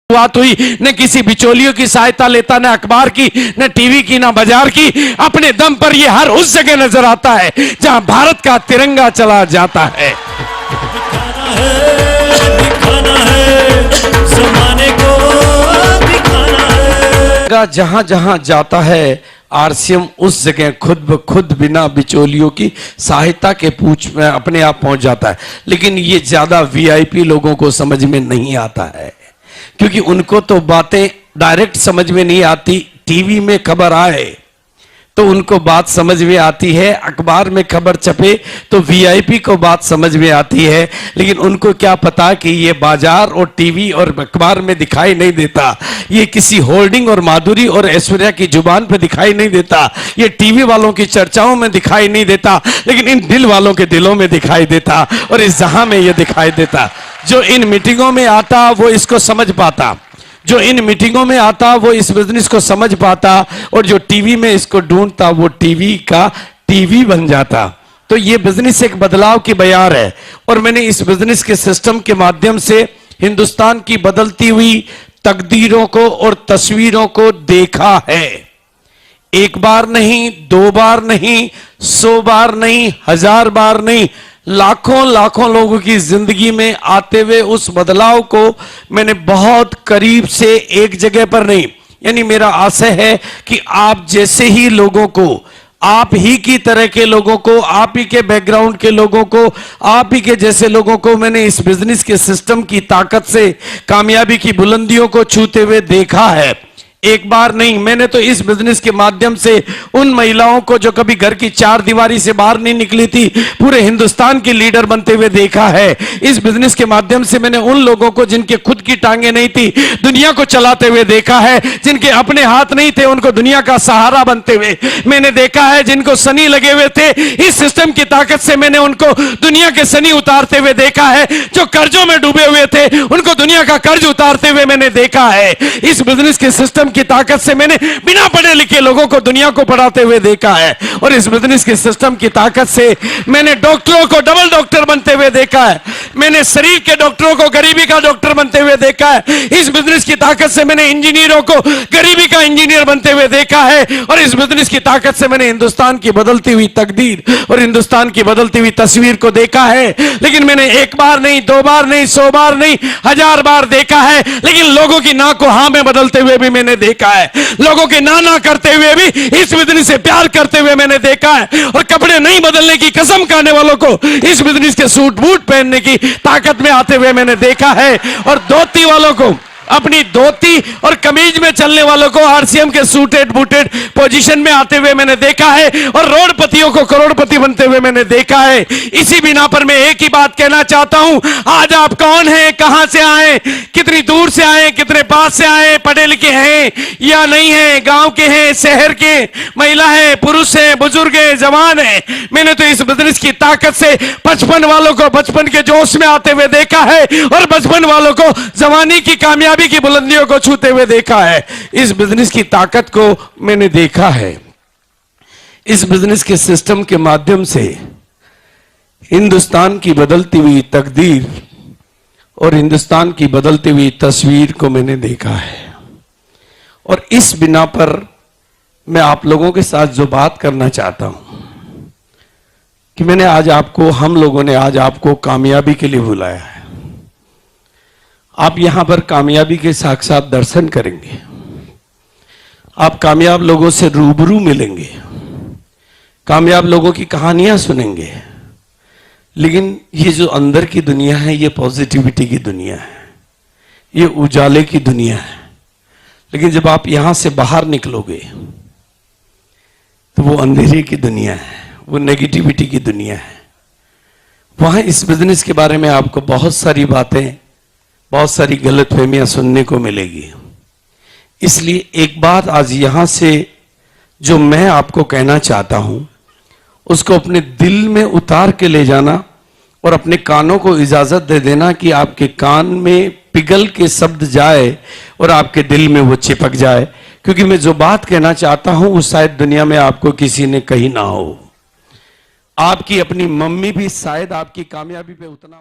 शुरुआत हुई, न किसी बिचौलियों की सहायता लेता, न अखबार की, न टीवी की, न बाजार की। अपने दम पर ये हर उस जगह नजर आता है जहां भारत का तिरंगा चला जाता है। दिखाना है ज़माने को, दिखाना है। जहां जहां जाता है आरसीएम उस जगह खुद ब खुद बिना बिचौलियों की सहायता के पूछ में अपने आप पहुंच जाता है। लेकिन ये ज्यादा वीआईपी लोगों को समझ में नहीं आता है, क्योंकि उनको तो बातें डायरेक्ट समझ में नहीं आती। टीवी में खबर आए तो उनको बात समझ में आती है, अखबार में खबर छपे तो वीआईपी को बात समझ में आती है। लेकिन उनको क्या पता कि ये बाजार और टीवी और अखबार में दिखाई नहीं देता, ये किसी होल्डिंग और माधुरी और ऐश्वर्या की जुबान पे दिखाई नहीं देता, ये टीवी वालों की चर्चाओं में दिखाई नहीं देता, लेकिन इन दिल वालों के दिलों में दिखाई देता और इस जहां में ये दिखाई देता। जो इन मीटिंगों में आता वो इसको समझ पाता, जो इन मीटिंगों में आता वो इस बिजनेस को समझ पाता, और जो टीवी में इसको ढूंढता वो टीवी का टीवी बन जाता। तो ये बिजनेस एक बदलाव की बयार है, और मैंने इस बिजनेस के सिस्टम के माध्यम से हिंदुस्तान की बदलती हुई तकदीरों को और तस्वीरों को देखा है। एक बार नहीं, दो बार नहीं, 100 बार नहीं, 1000 बार नहीं, लाखों लाखों लोगों की जिंदगी में आते हुए उस बदलाव को मैंने बहुत करीब से, एक जगह पर नहीं, यानी मेरा आशय है कि आप जैसे ही लोगों को, आप ही की तरह के लोगों को, आप ही के बैकग्राउंड के लोगों को, आप ही के जैसे लोगों को मैंने इस बिजनेस के सिस्टम की ताकत से कामयाबी की बुलंदियों को छूते हुए देखा है। एक बार नहीं, मैंने तो इस बिजनेस के माध्यम से उन महिलाओं को जो कभी घर की चार दीवारी से बाहर नहीं निकली थी, पूरे हिंदुस्तान की लीडर बनते हुए देखा है। इस बिजनेस के माध्यम से मैंने उन लोगों को जिनके खुद की टांगे नहीं थी, दुनिया को चलाते हुए देखा है। जिनके अपने हाथ नहीं थे, उनको दुनिया का सहारा बनते हुए मैंने देखा है। जिनको सनी लगे हुए थे, इस सिस्टम की ताकत से मैंने उनको दुनिया के सनी उतारते हुए देखा है। जो कर्जों में डूबे हुए थे, उनको दुनिया का कर्ज उतारते हुए मैंने देखा है। इस बिजनेस के सिस्टम की ताकत से मैंने बिना पढ़े लिखे लोगों को दुनिया को पढ़ाते हुए देखा है, और इस बिजनेस के सिस्टम की ताकत से मैंने डॉक्टरों को डबल डॉक्टर बनते हुए देखा है। मैंने शरीर के डॉक्टरों को गरीबी का डॉक्टर बनते हुए देखा है। इस बिजनेस की ताकत से मैंने इंजीनियरों को गरीबी का इंजीनियर बनते हुए देखा है, और इस बिजनेस की ताकत से मैंने हिंदुस्तान की बदलती हुई तकदीर और हिंदुस्तान की बदलती हुई तस्वीर को देखा है। लेकिन मैंने एक बार नहीं, दो बार नहीं, 100 बार नहीं, 1000 बार देखा है। लेकिन लोगों की ना को हां में बदलते हुए भी मैंने देखा है, लोगों के ना करते हुए भी इस बिजनेस से प्यार करते हुए मैंने देखा है, और कपड़े नहीं बदलने की कसम खाने वालों को इस बिजनेस के सूट बूट पहनने की ताकत में आते हुए मैंने देखा है, और धोती वालों को, अपनी धोती और कमीज में चलने वालों को आरसीएम के सूटेड बूटेड पोजीशन में आते हुए मैंने देखा है, और रोडपतियों को करोड़पति बनते हुए मैंने देखा है। इसी बिना पर मैं एक ही बात कहना चाहता हूं, आज आप कौन हैं, कहां से आए, कितनी दूर से आए, कितने पास से आए, पढ़े लिखे हैं या नहीं है, गांव के हैं, शहर के, महिला है, पुरुष है, बुजुर्ग है, जवान है, मैंने तो इस बिजनेस की ताकत से 55 वालों को बचपन के जोश में आते हुए देखा है, और 55 वालों को जवानी की कामयाबी की बुलंदियों को छूते हुए देखा है। इस बिजनेस की ताकत को मैंने देखा है। इस बिजनेस के सिस्टम के माध्यम से हिंदुस्तान की बदलती हुई तकदीर और हिंदुस्तान की बदलती हुई तस्वीर को मैंने देखा है, और इस बिना पर मैं आप लोगों के साथ जो बात करना चाहता हूं कि मैंने आज आपको, हम लोगों ने आज आपको कामयाबी के लिए बुलाया है। आप यहां पर कामयाबी के साक्षात दर्शन करेंगे, आप कामयाब लोगों से रूबरू मिलेंगे, कामयाब लोगों की कहानियां सुनेंगे। लेकिन ये जो अंदर की दुनिया है, ये पॉजिटिविटी की दुनिया है, ये उजाले की दुनिया है। लेकिन जब आप यहां से बाहर निकलोगे तो वो अंधेरे की दुनिया है, वो नेगेटिविटी की दुनिया है। वहां इस बिजनेस के बारे में आपको बहुत सारी बातें, बहुत सारी गलतफहमियां सुनने को मिलेगी। इसलिए एक बात आज यहां से जो मैं आपको कहना चाहता हूं, उसको अपने दिल में उतार के ले जाना, और अपने कानों को इजाजत दे देना कि आपके कान में पिघल के शब्द जाए और आपके दिल में वो चिपक जाए। क्योंकि मैं जो बात कहना चाहता हूं वो शायद दुनिया में आपको किसी ने कही ना हो। आपकी अपनी मम्मी भी शायद आपकी कामयाबी पे उतना